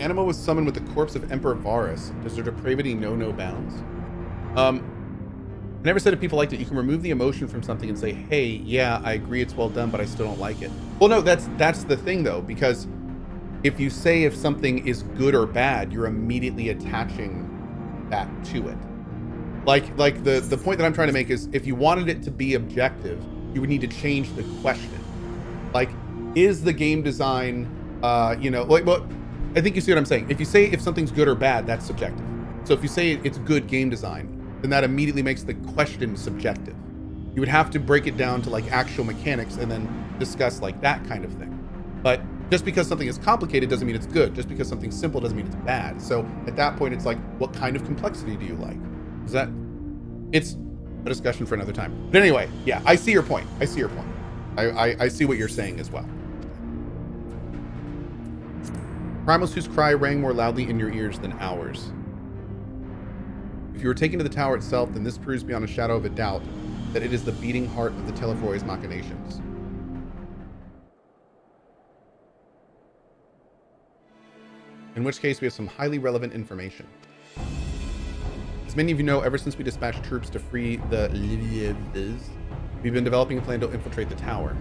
animal was summoned with the corpse of Emperor Varus. Does their depravity know no bounds? I never said if people liked it, you can remove the emotion from something and say, hey, yeah, I agree it's well done, but I still don't like it. Well, no, that's the thing, though, because if you say if something is good or bad, you're immediately attaching that to it. Like the point that I'm trying to make is if you wanted it to be objective, you would need to change the question. Like, is the game design, well, I think you see what I'm saying. If you say if something's good or bad, that's subjective. So if you say it's good game design, then that immediately makes the question subjective. You would have to break it down to like actual mechanics and then discuss like that kind of thing. But just because something is complicated doesn't mean it's good. Just because something's simple doesn't mean it's bad. So at that point, it's like, what kind of complexity do you like? It's a discussion for another time. But anyway, yeah, I see your point. I see what you're saying as well. Primals whose cry rang more loudly in your ears than ours. If you were taken to the tower itself, then this proves beyond a shadow of a doubt that it is the beating heart of the Telephoroi's machinations. In which case, we have some highly relevant information. As many of you know, ever since we dispatched troops to free the Liviaves, we've been developing a plan to infiltrate the tower.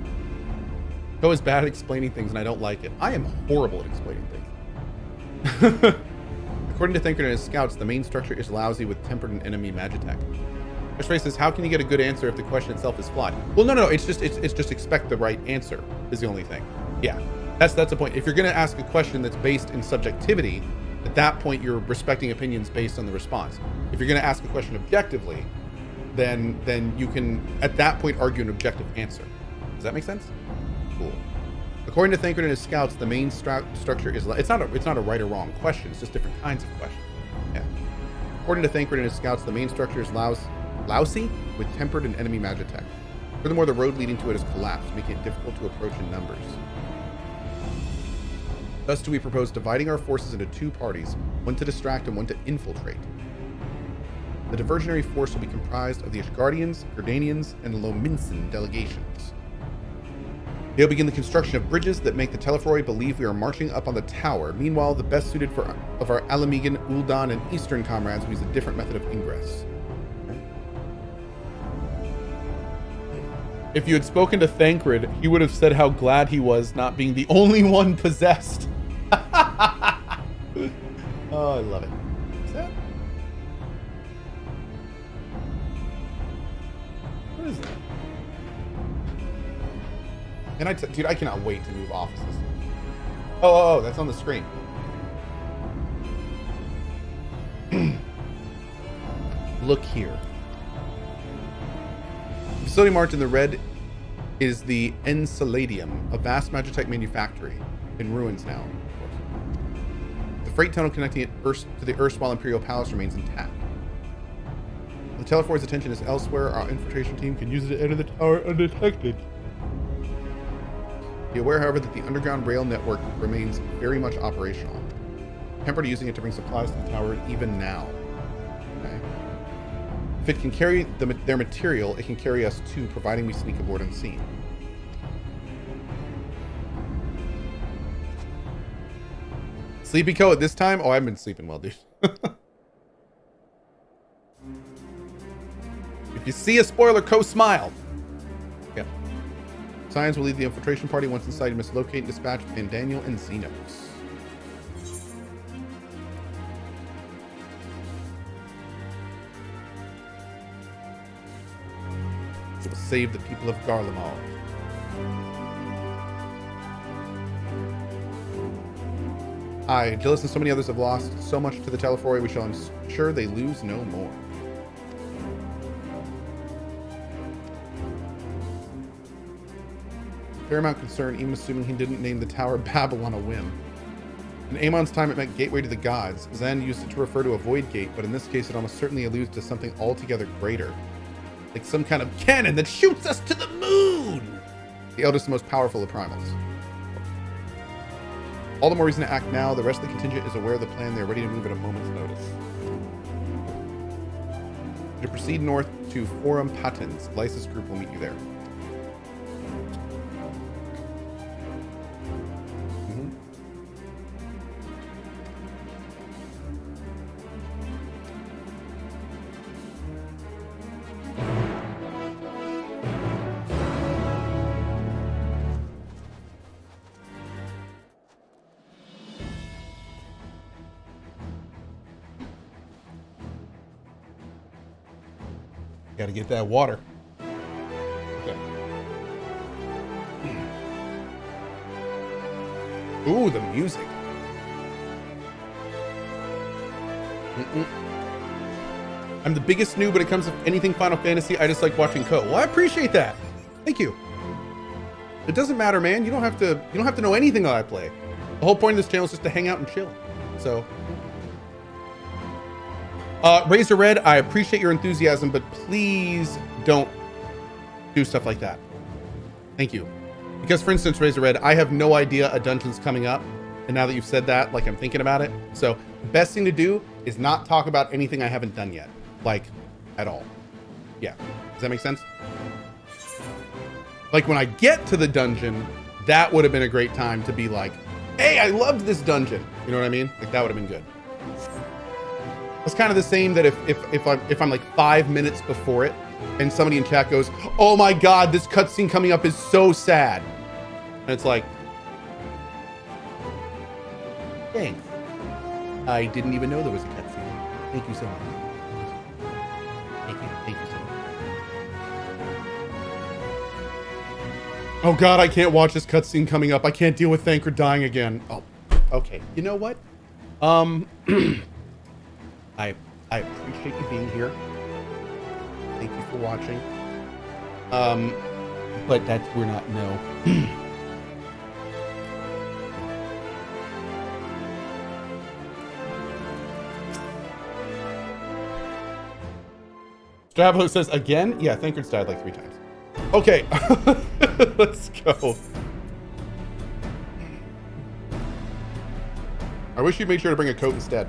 Cohh is bad at explaining things, and I don't like it. I am horrible at explaining things. According to Thinker and his scouts, the main structure is lousy with tempered and enemy magitech. Freshray says, how can you get a good answer if the question itself is flawed? Well, no, it's just expect the right answer is the only thing. Yeah, that's the point. If you're going to ask a question that's based in subjectivity, at that point you're respecting opinions based on the response. If you're going to ask a question objectively, then you can at that point argue an objective answer. Does that make sense? Cool. According to Thancred and his scouts, the main structure is it's not a right or wrong question. It's just different kinds of questions. Yeah. According to Thancred and his scouts, the main structure is lousy with tempered and enemy magitech. Furthermore, the road leading to it has collapsed, making it difficult to approach in numbers. Thus do we propose dividing our forces into two parties, one to distract and one to infiltrate. The diversionary force will be comprised of the Ishgardians, Gerdanians, and Lominsan delegations. They'll begin the construction of bridges that make the Telephoroi believe we are marching up on the tower. Meanwhile, the best suited of our Alamegan, Ul'dan, and Eastern comrades will use a different method of ingress. If you had spoken to Thancred, he would have said how glad he was not being the only one possessed. Oh, I love it. What's that? What is that? And dude, I cannot wait to move offices. Oh, that's on the screen. Look here. The facility marked in the red is the Enceladium, a vast magitech manufactory in ruins now, of course. The freight tunnel connecting it to the erstwhile Imperial Palace remains intact. The Telephor's attention is elsewhere. Our infiltration team can use it to enter the tower undetected. Be aware, however, that the underground rail network remains very much operational. Tempered using it to bring supplies to the tower even now. Okay. If it can carry their material, it can carry us too, providing we sneak aboard unseen. Sleepy Cohh at this time? Oh, I've been sleeping well, dude. If you see a spoiler, Cohh smile. Yeah. Science will lead the infiltration party. Once inside, you must locate and dispatch Pandaniel and Xenos. It will save the people of Garlemald. I, Gillis, and so many others have lost so much to the Telephoroi, we shall ensure they lose no more. Paramount concern, even assuming he didn't name the tower Babil on a whim. In Amon's time, it meant gateway to the gods. Zen used it to refer to a void gate, but in this case, it almost certainly alludes to something altogether greater. Like some kind of cannon that shoots us to the moon! The eldest and most powerful of primals. All the more reason to act now. The rest of the contingent is aware of the plan. They are ready to move at a moment's notice. To proceed north to Forum Patens. Lysis group will meet you there. Gotta get that water. Okay. Ooh, the music. I'm the biggest noob when it comes to anything Final Fantasy. I just like watching Cohh. Well, I appreciate that. Thank you. It doesn't matter, man. You don't have to know anything that I play. The whole point of this channel is just to hang out and chill. So, Razor Red, I appreciate your enthusiasm, but please don't do stuff like that. Thank you. Because, for instance, Razor Red, I have no idea a dungeon's coming up. And now that you've said that, like, I'm thinking about it. So, the best thing to do is not talk about anything I haven't done yet. Like, at all. Yeah. Does that make sense? Like, when I get to the dungeon, that would have been a great time to be like, hey, I loved this dungeon. You know what I mean? Like, that would have been good. It's kind of the same that if I'm like 5 minutes before it and somebody in chat goes, oh my God, this cutscene coming up is so sad. And it's like, thanks. I didn't even know there was a cutscene. Thank you so much. Thank you so much. Oh God, I can't watch this cutscene coming up. I can't deal with Thancred dying again. Oh, okay. You know what? I appreciate you being here. Thank you for watching. But we're not, no. Stravelo says, again? Yeah, Thancred's died like 3 times. Okay, let's go. I wish you'd make sure to bring a coat instead.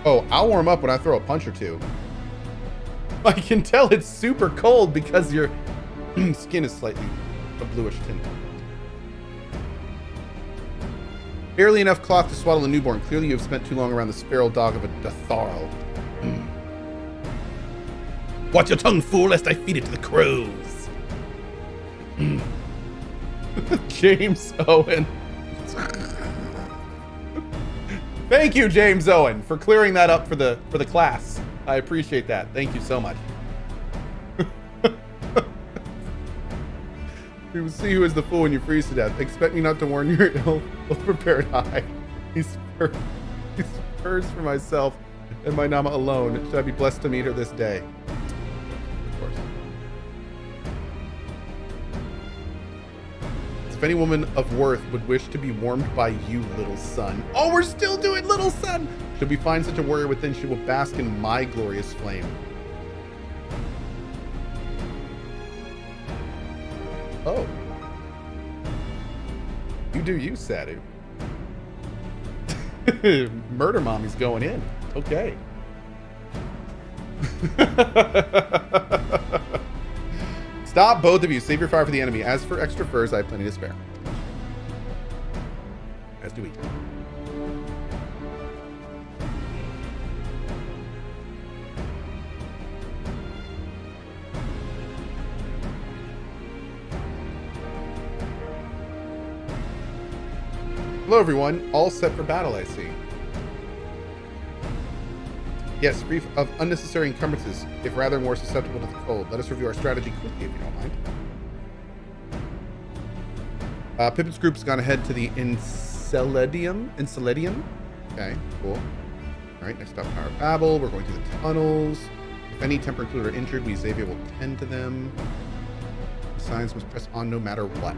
Oh, I'll warm up when I throw a punch or two. I can tell it's super cold because your skin is slightly a bluish tint. Barely enough cloth to swaddle a newborn. Clearly you have spent too long around the feral dog of a Datharl. Watch your tongue, fool, lest I feed it to the crows. James Owen. Thank you, James Owen, for clearing that up for the class. I appreciate that. Thank you so much. You will see who is the fool when you freeze to death. Expect me not to warn your ill-prepared eye. He spurs for myself and my Nama alone. Should I be blessed to meet her this day? Of course. If any woman of worth would wish to be warmed by you, little son. Oh, we're still doing little son! Should we find such a warrior within, she will bask in my glorious flame. Oh. You do you, Sadu. Murder mommy's going in. Okay. Stop, both of you. Save your fire for the enemy. As for extra furs, I have plenty to spare. As do we. Hello, everyone. All set for battle, I see. Yes, free of unnecessary encumbrances, if rather more susceptible to the cold. Let us review our strategy quickly, if you don't mind. Pippin's group has gone ahead to the Enceladium. Okay, cool. All right, next up, Tower of Babil. We're going through the tunnels. If any temper included are injured, we Xavier will tend to them. The signs must press on no matter what.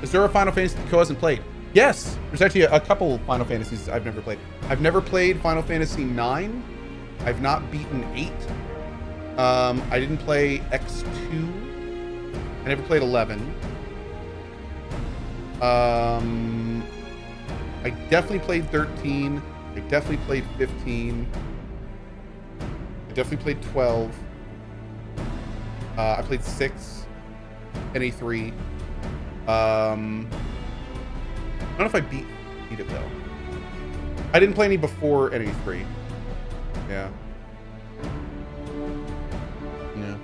Is there a Final Fantasy that Cohh hasn't played? Yes, there's actually a couple Final Fantasies I've never played. I've never played Final Fantasy IX. I've not beaten 8. I didn't play X2. I never played 11. I definitely played 13. I definitely played 15. I definitely played 12. I played 6 and A3. I don't know if I beat it though. I didn't play any before NA3. Yeah. Yeah.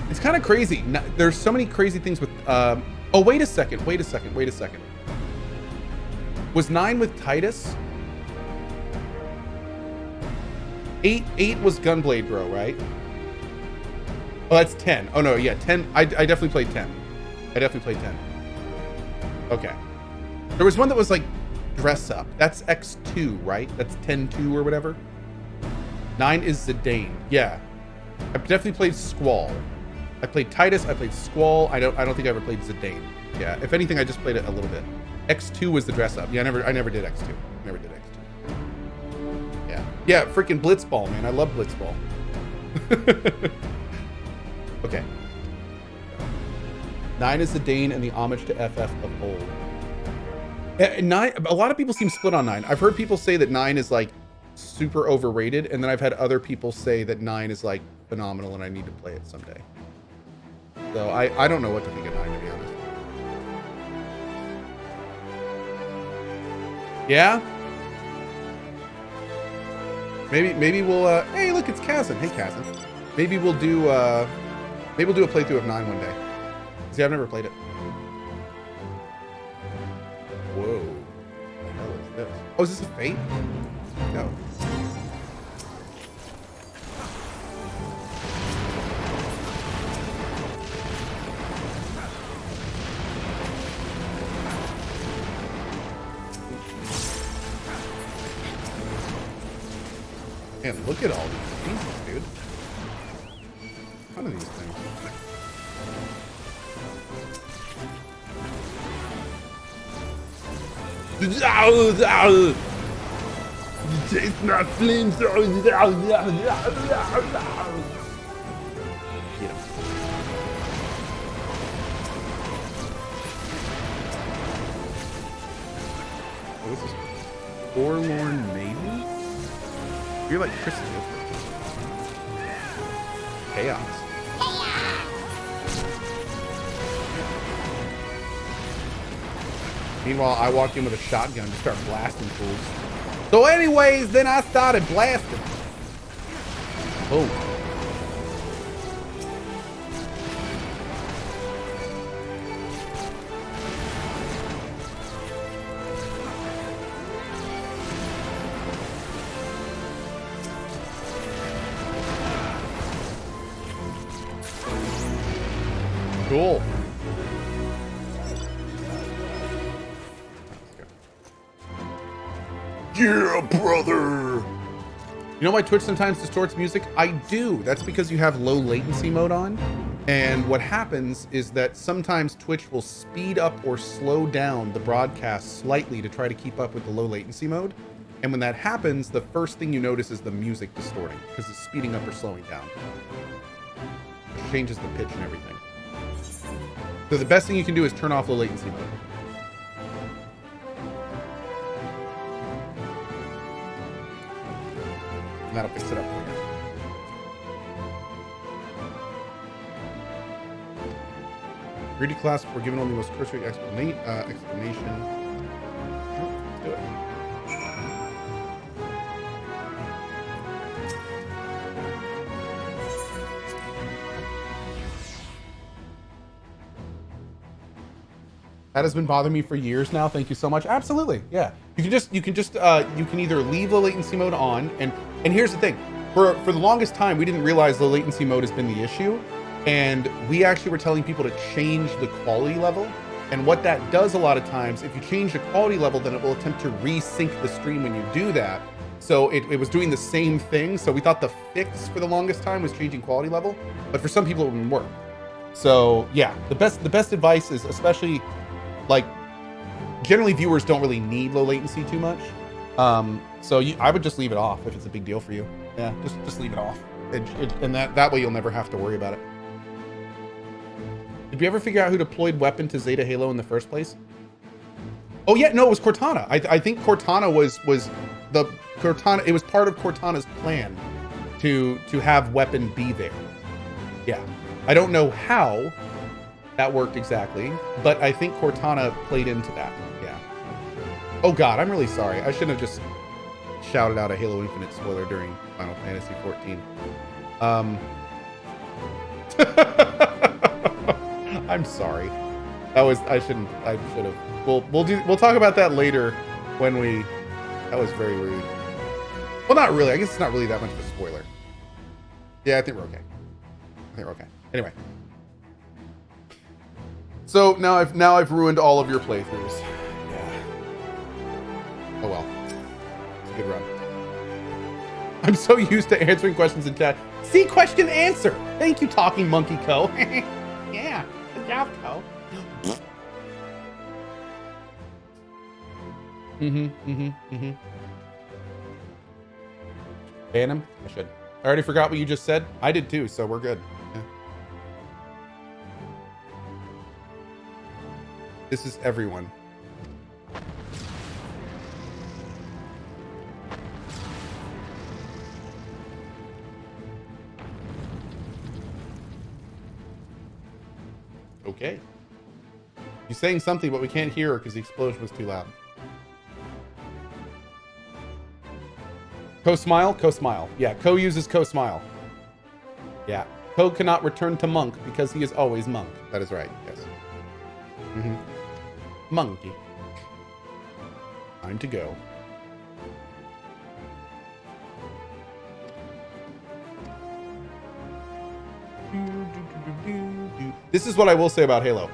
It's kind of crazy. There's so many crazy things with. Oh, wait a second. Was 9 with Titus? 8 was Gunblade Bro, right? Oh, that's 10. Oh no, yeah, 10. I definitely played 10. I definitely played 10. Okay. There was one that was like dress up. That's X2, right? That's 10-2 or whatever. 9 is Zidane. Yeah. I've definitely played Squall. I played Titus, I played Squall. I don't think I ever played Zidane. Yeah. If anything, I just played it a little bit. X2 was the dress up. Yeah, I never did X2. Never did X2. Yeah. Yeah, freaking Blitzball, man. I love Blitzball. Okay. 9 is Zidane and the homage to FF of old. 9, a lot of people seem split on 9. I've heard people say that 9 is like super overrated, and then I've had other people say that 9 is like phenomenal and I need to play it someday. So I don't know what to think of 9, to be honest. Yeah? Maybe we'll hey, look, it's Kazan. Hey, Kazan. Maybe we'll do a playthrough of 9 one day. See, I've never played it. Whoa. What the hell is this? Oh, is this a Fate? No. Man, look at all these pieces, dude. A ton of these things. Taste my flames. What is this? Forlorn Maiden? You're like Chris Chaos. Meanwhile, I walked in with a shotgun to start blasting fools. So anyways, then I started blasting. Oh. Cool. Yeah, brother. You know why Twitch sometimes distorts music? I do. That's because you have low latency mode on. And what happens is that sometimes Twitch will speed up or slow down the broadcast slightly to try to keep up with the low latency mode. And when that happens, the first thing you notice is the music distorting because it's speeding up or slowing down. It changes the pitch and everything. So the best thing you can do is turn off low latency mode. And that'll fix it up for you. Greedy class, we're given only the most cursory explanation. Let's do it. That has been bothering me for years now. Thank you so much. Absolutely, yeah. You can either leave low latency mode on, and here's the thing: for the longest time, we didn't realize low latency mode has been the issue, and we actually were telling people to change the quality level. And what that does a lot of times, if you change the quality level, then it will attempt to resync the stream when you do that. So it was doing the same thing. So we thought the fix for the longest time was changing quality level, but for some people it wouldn't work. So yeah, the best advice is, especially like generally viewers don't really need low latency too much. So I would just leave it off if it's a big deal for you. Yeah, just leave it off. And that way you'll never have to worry about it. Did we ever figure out who deployed weapon to Zeta Halo in the first place? Oh yeah, no, it was Cortana. I think Cortana was the Cortana. It was part of Cortana's plan to have weapon be there. Yeah, I don't know how that worked exactly, but I think Cortana played into that. Yeah. Oh God, I'm really sorry. I shouldn't have just shouted out a Halo Infinite spoiler during Final Fantasy 14. I'm sorry. I should have. We'll talk about that later when we... That was very rude. Well, not really. I guess it's not really that much of a spoiler. Yeah, I think we're okay. I think we're okay. Anyway. So now I've ruined all of your playthroughs. Yeah. Oh well. It's a good run. I'm so used to answering questions in chat. See, question, answer. Thank you, Talking Monkey Co. Yeah. Good job, Co. Ban him? I should. I already forgot what you just said. I did too, so we're good. Yeah. This is everyone. Okay. She's saying something, but we can't hear her because the explosion was too loud. Cohh smile? Cohh smile. Yeah, Cohh uses Cohh smile. Yeah. Cohh cannot return to monk because he is always monk. That is right, yes. Monkey. Time to go. This is what I will say about Halo.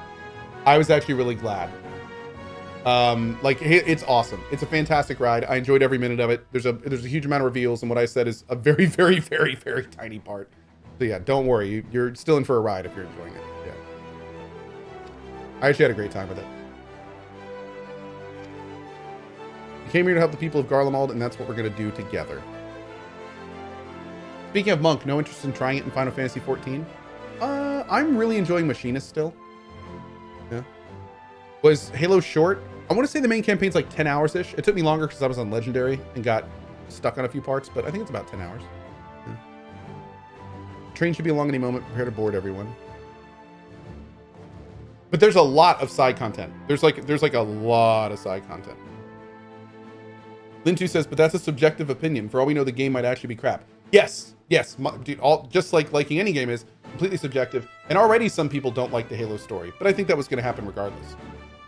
I was actually really glad. Like, it's awesome. It's a fantastic ride. I enjoyed every minute of it. There's a huge amount of reveals, and what I said is a very, very, very, very tiny part. So yeah, don't worry. You're still in for a ride if you're enjoying it. Yeah. I actually had a great time with it. We came here to help the people of Garlemald, and that's what we're going to do together. Speaking of Monk, no interest in trying it in Final Fantasy XIV? I'm really enjoying Machinist still. Yeah. Was Halo short? I want to say the main campaign's like 10 hours-ish. It took me longer because I was on Legendary and got stuck on a few parts, but I think it's about 10 hours. Yeah. Train should be along any moment. Prepare to board everyone. But there's a lot of side content. There's like a lot of side content. Lintu says, but that's a subjective opinion. For all we know, the game might actually be crap. Yes, yes, dude. Just like liking any game is completely subjective. And already some people don't like the Halo story, but I think that was going to happen regardless.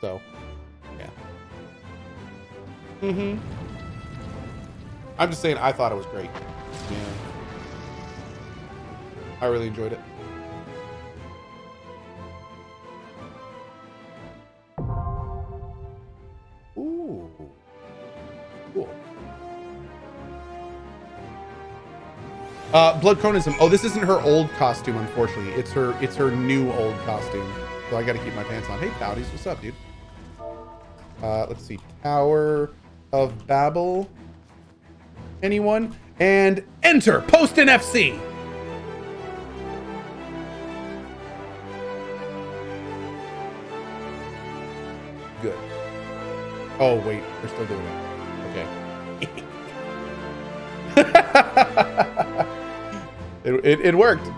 So, yeah. I'm just saying, I thought it was great. Yeah. I really enjoyed it. Ooh. Cool. Blood Cronism. Oh, this isn't her old costume, unfortunately. It's her new old costume. So I gotta keep my pants on. Hey, Pouties, what's up, dude? Let's see. Tower of Babil. Anyone? And enter! Post an FC! Good. Oh, wait. They're still doing it. Okay. It worked.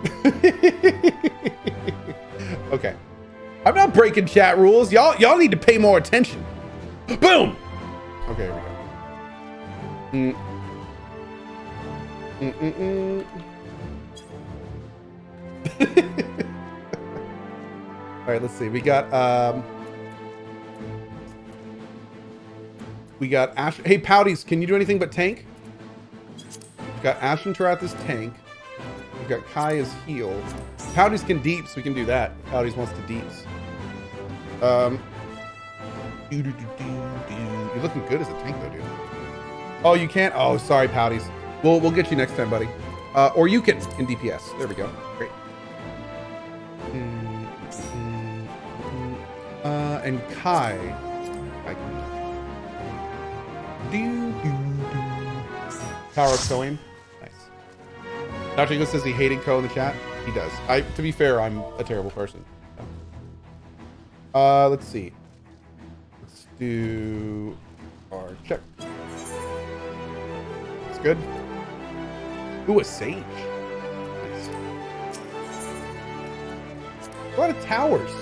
Okay. I'm not breaking chat rules. Y'all need to pay more attention. Boom! Okay, here we go. All right, let's see. We got Ash. Hey, Pouties, can you do anything but tank? We've got Ashen Tarath's tank. We've got Kai as heal. Pouties can deeps. We can do that. Pouties wants to deeps. You're looking good as a tank, though, dude. Oh, you can't? Oh, sorry, Pouties. We'll get you next time, buddy. Or you can in DPS. There we go. Great. And Kai. I can. Power of Cohh. Nice. Dr. Eagle says he hated Cohh in the chat. He does. To be fair, I'm a terrible person. Let's see. Let's do our check. That's good. Ooh, a sage. Nice. A lot of towers. A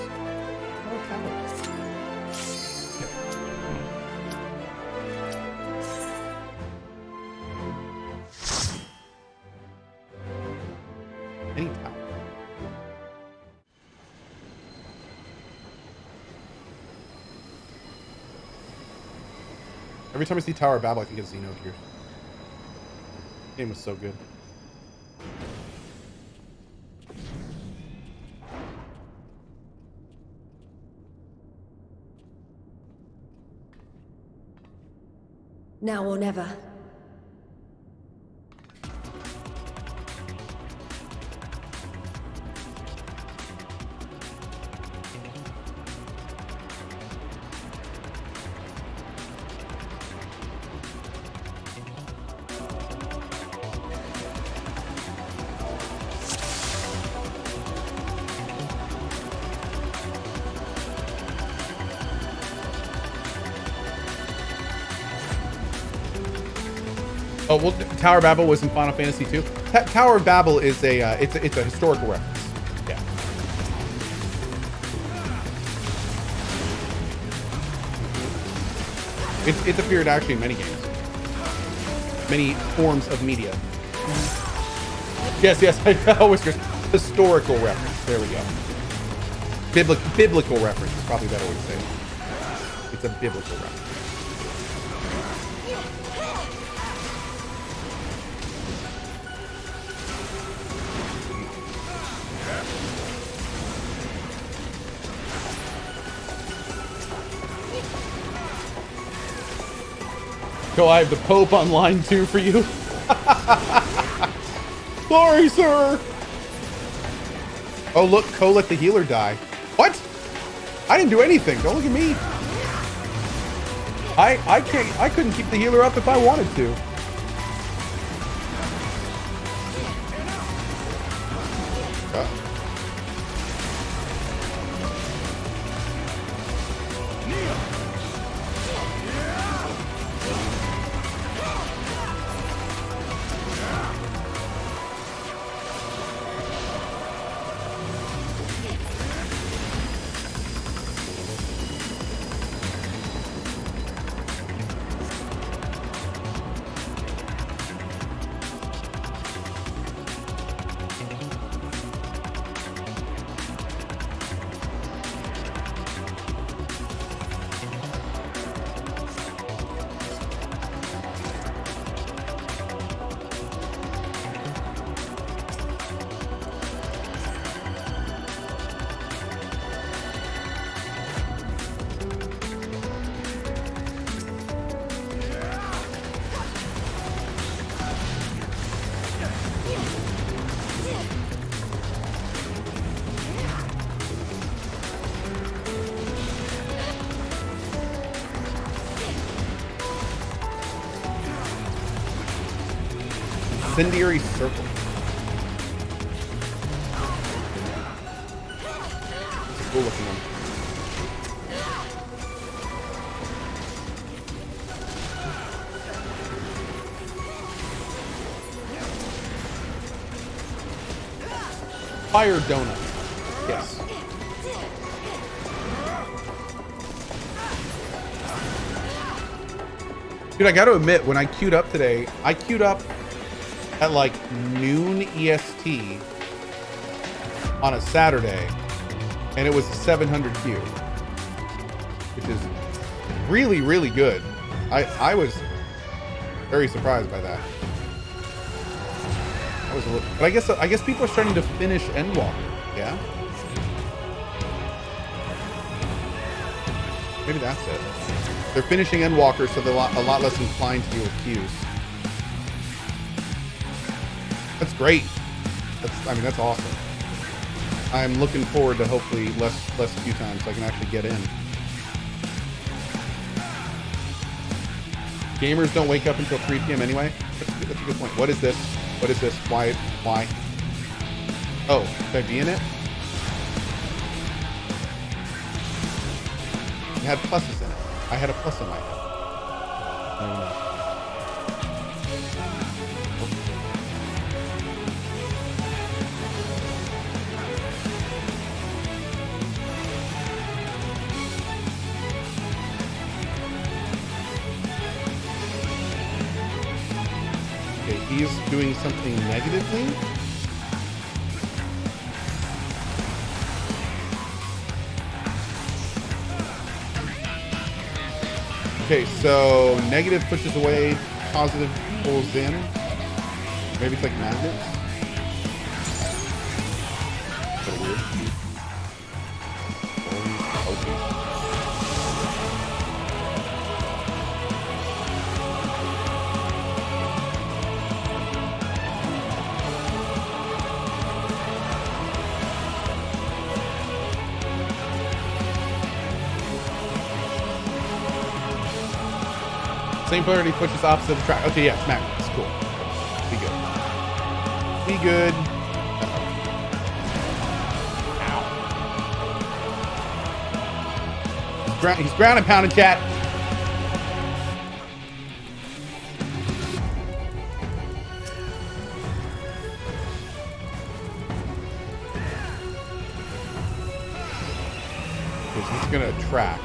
lot of towers. Any tower. Every time I see Tower of Babel, I think it's Xenogears. Game was so good. Now or never. Oh well, Tower of Babel was in Final Fantasy 2. Tower of Babel is a it's a historical reference. Yeah. It's appeared actually in many games, many forms of media. Yes, I always just historical reference. There we go. Biblical reference is probably a better way to say it. It's a biblical reference. So I have the Pope on line 2 for you. Sorry, sir. Oh, look, Cohh let the healer die. What? I didn't do anything. Don't look at me. I couldn't keep the healer up if I wanted to. Incendiary circle. It's a cool looking one. Fire donut. Yes. Dude, I gotta admit, when I queued up today, I queued up at like noon EST on a Saturday, and it was a 700 queue, which is really, really good. I was very surprised by that. But I guess people are starting to finish Endwalker, yeah? Maybe that's it. They're finishing Endwalker, so they're a lot less inclined to deal with queues. That's great. That's awesome. I'm looking forward to hopefully less queue time so I can actually get in. Gamers don't wake up until 3 p.m. anyway. That's a good point. What is this? What is this? Why? Oh, should I be in it? It had pluses in it. I had a plus in my head. I don't know. He's doing something negatively. Okay, so negative pushes away, positive pulls in. Maybe it's like magnets. Sort of weird. Okay. Same polarity pushes opposite of the track. Okay, yeah, it's magnets. Cool. Be good. Be good. Ow. He's ground and pounding, chat. Because he's gonna track.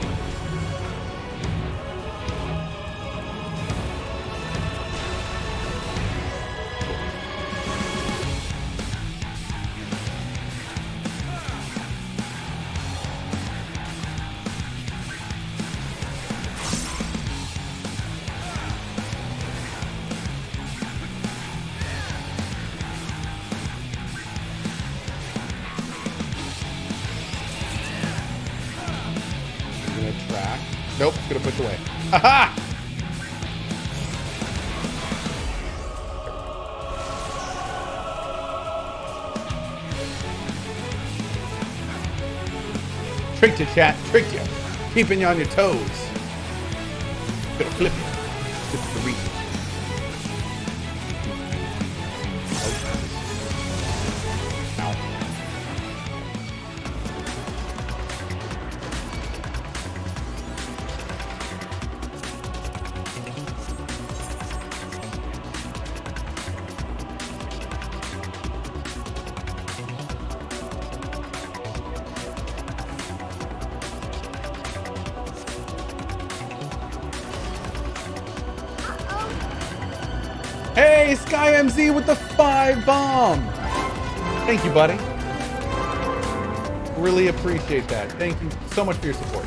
Nope, it's gonna push away. Haha! Tricked you, chat. Tricked you. Keeping you on your toes. Gonna flip you. Flip the reach. Ow. Hey, Sky MZ with the 5 bomb. Thank you, buddy. Really appreciate that. Thank you so much for your support.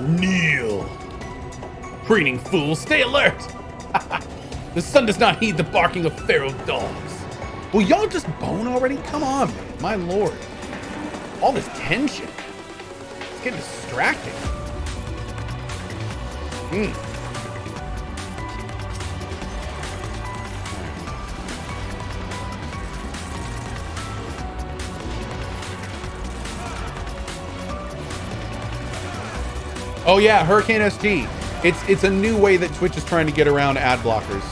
Kneel! Preening fools, stay alert! The sun does not heed the barking of feral dogs. Will y'all just bone already? Come on, man. My lord. All this tension. It's getting distracting. Oh yeah, Hurricane SG. It's a new way that Twitch is trying to get around ad blockers.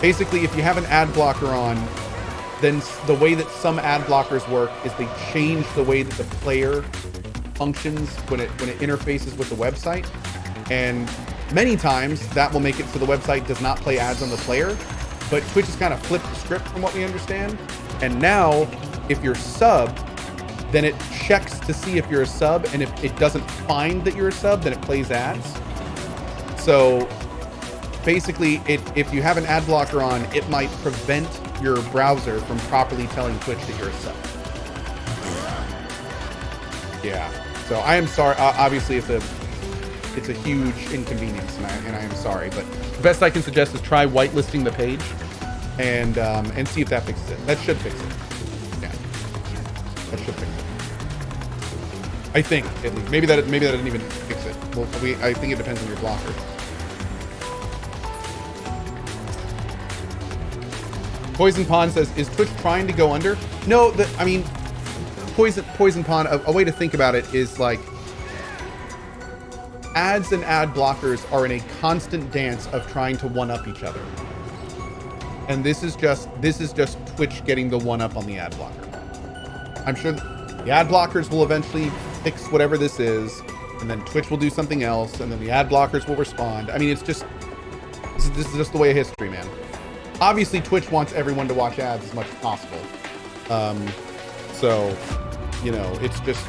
Basically, if you have an ad blocker on, then the way that some ad blockers work is they change the way that the player functions when it interfaces with the website. And many times that will make it so the website does not play ads on the player. But Twitch has kind of flipped the script from what we understand. And now, if you're sub, then it checks to see if you're a sub, and if it doesn't find that you're a sub, then it plays ads. So basically, if you have an ad blocker on, it might prevent your browser from properly telling Twitch that you're a sub. Yeah. So I am sorry. Obviously, it's a huge inconvenience, and I am sorry. But the best I can suggest is try whitelisting the page, and see if that fixes it. That should fix it. Yeah. That should fix it. I think, at least. Maybe that didn't even fix it. Well, I think it depends on your blocker. Poison Pond says, is Twitch trying to go under? No, I mean, Poison Pond, a way to think about it is like, ads and ad blockers are in a constant dance of trying to one-up each other. And this is just Twitch getting the one-up on the ad blocker. I'm sure The ad blockers will eventually fix whatever this is, and then Twitch will do something else, and then the ad blockers will respond. I mean, it's just, this is just the way of history, man. Obviously, Twitch wants everyone to watch ads as much as possible. So, you know, it's just,